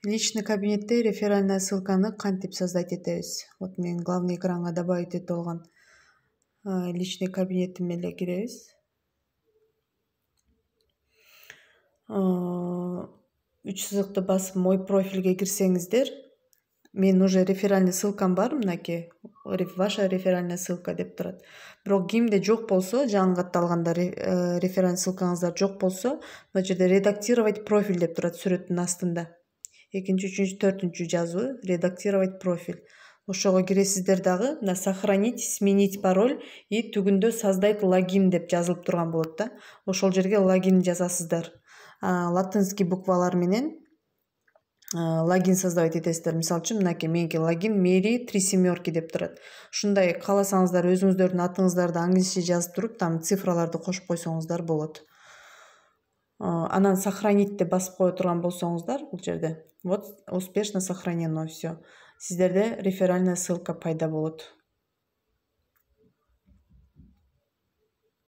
Личный кабинетте реферальная ссылканы кантип создать этебиз. Вот мен главный экранга добавить этип алган личный кабинетиме эле киребиз. 3 сызыкты басып мой профильге кирсеңиздер, мен уже реферальный ссылкам бар, мынакей ваша реферальная ссылка деп турат. Бирок кимде жок болсо, жаңы катталганда реферальный ссылкаңыздар жок болсо, мына жерде редактировать профиль деп турат сүрөттүн астында. Экинчи, үчүнчү, төртүнчү жазуу редактировать профиль. Ошого киресиздер дагы, мына сохранить, сменить пароль и түгүндө создать логин деп жазылып турган болот да. Ошол жерге логин жазасыздар. Латинский буквалар менен логин создавать этесиздер. Мисалы үчүн мынакей меники логин Mary 3 семерки деп турат. Ушундай кааласаңыздар өзүңүздөрдүн атыңыздарды англисче жазып туруп, там цифраларды кошуп койсоңуздар болот. Анан сохранить деп басып кое турган болсоңуздар бул жерде, вот успешно сохранено все. Сиздерде реферальная ссылка пайда болот.